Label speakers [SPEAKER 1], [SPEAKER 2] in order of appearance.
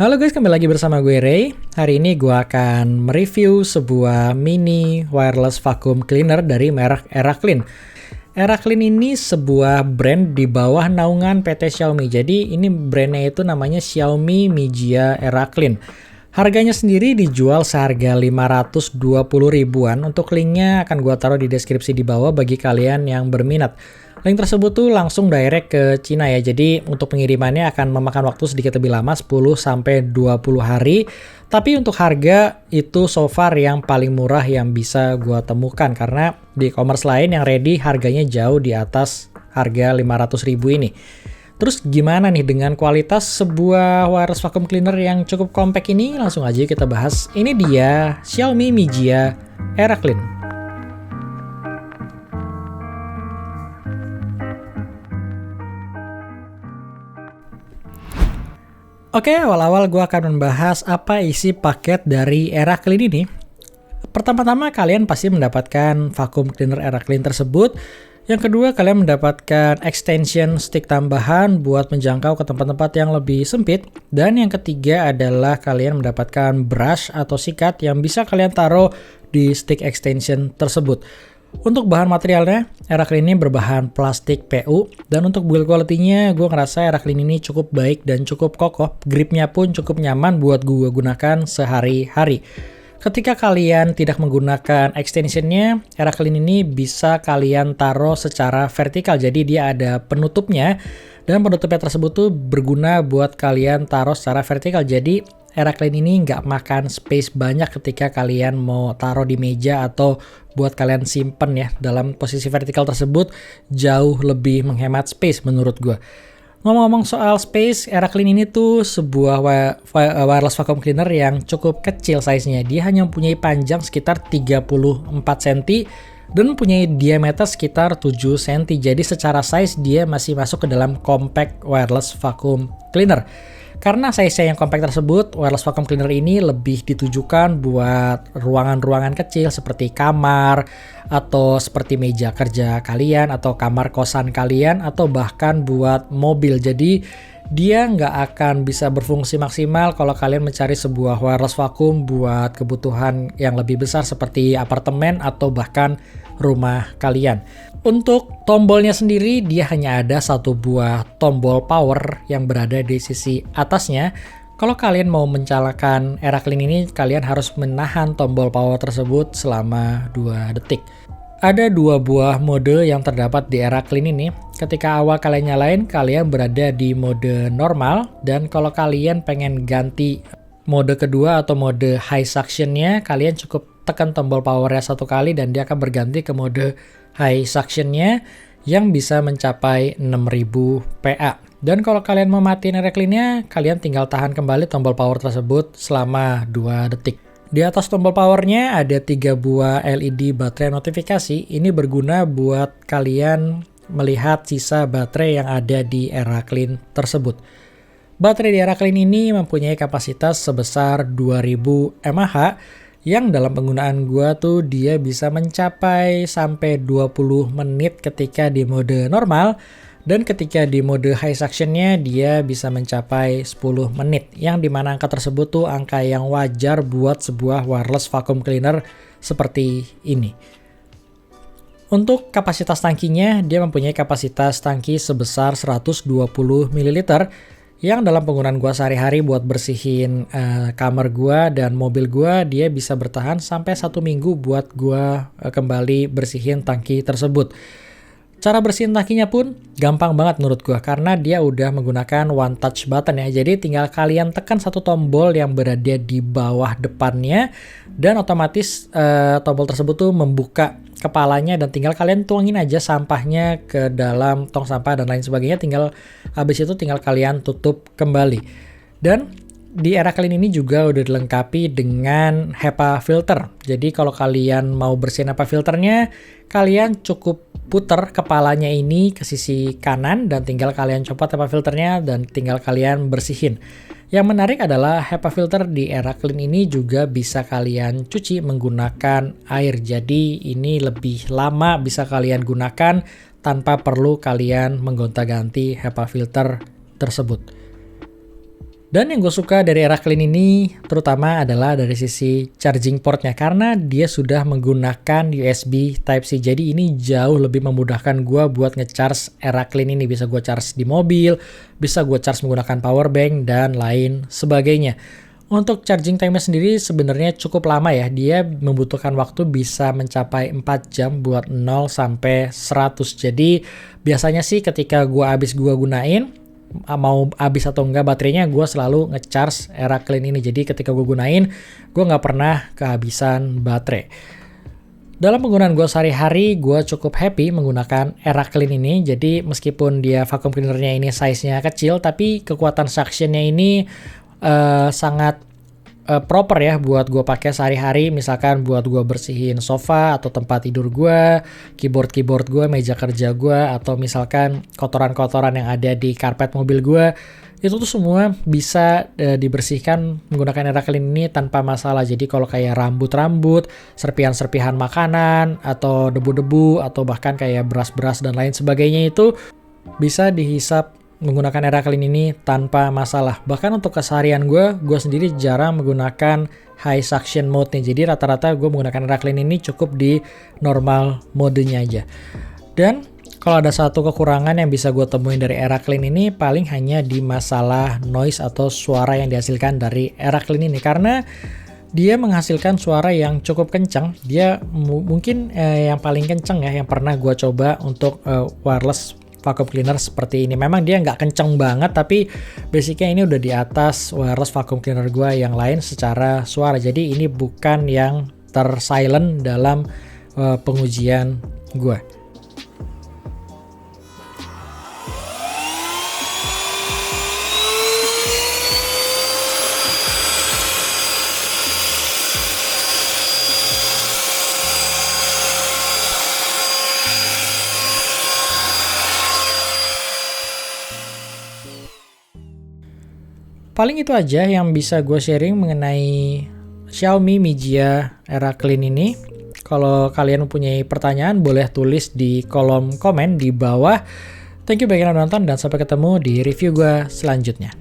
[SPEAKER 1] Halo guys, kembali lagi bersama gue Ray. Hari ini gue akan mereview sebuah mini wireless vacuum cleaner dari merek EraClean. EraClean ini sebuah brand di bawah naungan PT Xiaomi. Jadi ini brandnya itu namanya Xiaomi Mijia EraClean. Harganya sendiri dijual seharga 520 ribuan. Untuk linknya akan gue taruh di deskripsi di bawah bagi kalian yang berminat. Link tersebut tuh langsung direct ke Cina ya. Jadi untuk pengirimannya akan memakan waktu sedikit lebih lama, 10-20 hari. Tapi untuk harga itu so far yang paling murah yang bisa gua temukan. Karena di e-commerce lain yang ready harganya jauh di atas harga 500 ribu ini. Terus gimana nih dengan kualitas sebuah wireless vacuum cleaner yang cukup compact ini? Langsung aja kita bahas. Ini dia Xiaomi Mijia EraClean. Oke, awal-awal gue akan membahas apa isi paket dari EraClean ini. Pertama-tama kalian pasti mendapatkan vacuum cleaner EraClean tersebut. Yang kedua, kalian mendapatkan extension stick tambahan buat menjangkau ke tempat-tempat yang lebih sempit. Dan yang ketiga adalah kalian mendapatkan brush atau sikat yang bisa kalian taruh di stick extension tersebut. Untuk bahan materialnya, EraClean ini berbahan plastik PU, dan untuk build quality-nya gue ngerasa EraClean ini cukup baik dan cukup kokoh. Gripnya pun cukup nyaman buat gue gunakan sehari-hari. Ketika kalian tidak menggunakan extensionnya, EraClean ini bisa kalian taruh secara vertikal, jadi dia ada penutupnya, dan penutupnya tersebut tuh berguna buat kalian taruh secara vertikal. Jadi EraClean ini nggak makan space banyak ketika kalian mau taruh di meja atau buat kalian simpen ya. Dalam posisi vertikal tersebut jauh lebih menghemat space menurut gue. Ngomong-ngomong soal space, EraClean ini tuh sebuah wireless vacuum cleaner yang cukup kecil size-nya. Dia hanya mempunyai panjang sekitar 34 cm dan mempunyai diameter sekitar 7 cm. Jadi secara size dia masih masuk ke dalam compact wireless vacuum cleaner. Karena size yang compact tersebut, wireless vacuum cleaner ini lebih ditujukan buat ruangan-ruangan kecil seperti kamar, atau seperti meja kerja kalian, atau kamar kosan kalian, atau bahkan buat mobil. Jadi dia nggak akan bisa berfungsi maksimal kalau kalian mencari sebuah wireless vacuum buat kebutuhan yang lebih besar seperti apartemen atau bahkan rumah kalian. Untuk tombolnya sendiri, dia hanya ada satu buah tombol power yang berada di sisi atasnya. Kalau kalian mau menyalakan EraClean ini, kalian harus menahan tombol power tersebut selama 2 detik. Ada 2 buah mode yang terdapat di EraClean ini. Ketika awal kalian nyalain, kalian berada di mode normal. Dan kalau kalian pengen ganti mode kedua atau mode high suction-nya, kalian cukup tekan tombol powernya 1 kali dan dia akan berganti ke mode high suction-nya yang bisa mencapai 6000 PA. Dan kalau kalian mau matiin EraClean-nya, kalian tinggal tahan kembali tombol power tersebut selama 2 detik. Di atas tombol powernya ada 3 buah LED baterai notifikasi. Ini berguna buat kalian melihat sisa baterai yang ada di EraClean tersebut. Baterai di EraClean ini mempunyai kapasitas sebesar 2000 mAh yang dalam penggunaan gua tuh dia bisa mencapai sampai 20 menit ketika di mode normal, dan ketika di mode high suction-nya dia bisa mencapai 10 menit, yang dimana angka tersebut tuh angka yang wajar buat sebuah wireless vacuum cleaner seperti ini. Untuk kapasitas tangkinya, dia mempunyai kapasitas tangki sebesar 120 ml, yang dalam penggunaan gua sehari-hari buat bersihin kamar gua dan mobil gua, dia bisa bertahan sampai 1 minggu buat gua kembali bersihin tangki tersebut. Cara bersihin tangkinya pun gampang banget menurut gua, karena dia udah menggunakan one touch button ya. Jadi tinggal kalian tekan satu tombol yang berada di bawah depannya, dan otomatis tombol tersebut tuh membuka kepalanya, dan tinggal kalian tuangin aja sampahnya ke dalam tong sampah dan lain sebagainya. Habis itu tinggal kalian tutup kembali. Dan di EraClean ini juga udah dilengkapi dengan HEPA filter. Jadi kalau kalian mau bersihin HEPA filternya, kalian cukup putar kepalanya ini ke sisi kanan dan tinggal kalian copot HEPA filternya dan tinggal kalian bersihin. Yang menarik adalah HEPA filter di EraClean ini juga bisa kalian cuci menggunakan air. Jadi ini lebih lama bisa kalian gunakan tanpa perlu kalian menggonta-ganti HEPA filter tersebut. Dan yang gue suka dari Era Clean ini terutama adalah dari sisi charging portnya, karena dia sudah menggunakan USB Type-C. Jadi ini jauh lebih memudahkan gue buat ngecharge Era Clean ini. Bisa gue charge di mobil, bisa gue charge menggunakan power bank, dan lain sebagainya. Untuk charging time-nya sendiri sebenarnya cukup lama ya. Dia membutuhkan waktu bisa mencapai 4 jam buat 0 sampai 100. Jadi biasanya sih ketika gue gunain, mau habis atau enggak baterainya, gue selalu ngecharge Era Clean ini. Jadi ketika gue gunain, gue nggak pernah kehabisan baterai. Dalam penggunaan gue sehari-hari, gue cukup happy menggunakan Era Clean ini. Jadi meskipun dia vacuum cleanernya ini size-nya kecil, tapi kekuatan suction-nya ini sangat proper ya buat gue pakai sehari-hari. Misalkan buat gue bersihin sofa atau tempat tidur gue, keyboard gue, meja kerja gue, atau misalkan kotoran-kotoran yang ada di karpet mobil gue, itu tuh semua bisa dibersihkan menggunakan Era Clean ini tanpa masalah. Jadi kalau kayak rambut-rambut, serpihan-serpihan makanan, atau debu-debu, atau bahkan kayak beras-beras dan lain sebagainya, itu bisa dihisap menggunakan Era Clean ini tanpa masalah. Bahkan untuk keseharian gue sendiri jarang menggunakan high suction mode nih. Jadi rata-rata gue menggunakan Era Clean ini cukup di normal modenya aja. Dan kalau ada satu kekurangan yang bisa gue temuin dari Era Clean ini, paling hanya di masalah noise atau suara yang dihasilkan dari Era Clean ini. Karena dia menghasilkan suara yang cukup kencang. Dia mungkin yang paling kencang ya yang pernah gue coba untuk wireless vacuum cleaner seperti ini. Memang dia nggak kenceng banget, tapi basicnya ini udah di atas wireless vacuum cleaner gue yang lain secara suara. Jadi ini bukan yang tersilent dalam pengujian gue. Paling itu aja yang bisa gue sharing mengenai Xiaomi Mi Jia Era Clean ini. Kalau kalian mempunyai pertanyaan, boleh tulis di kolom komen di bawah. Thank you bagi yang udah nonton, dan sampai ketemu di review gue selanjutnya.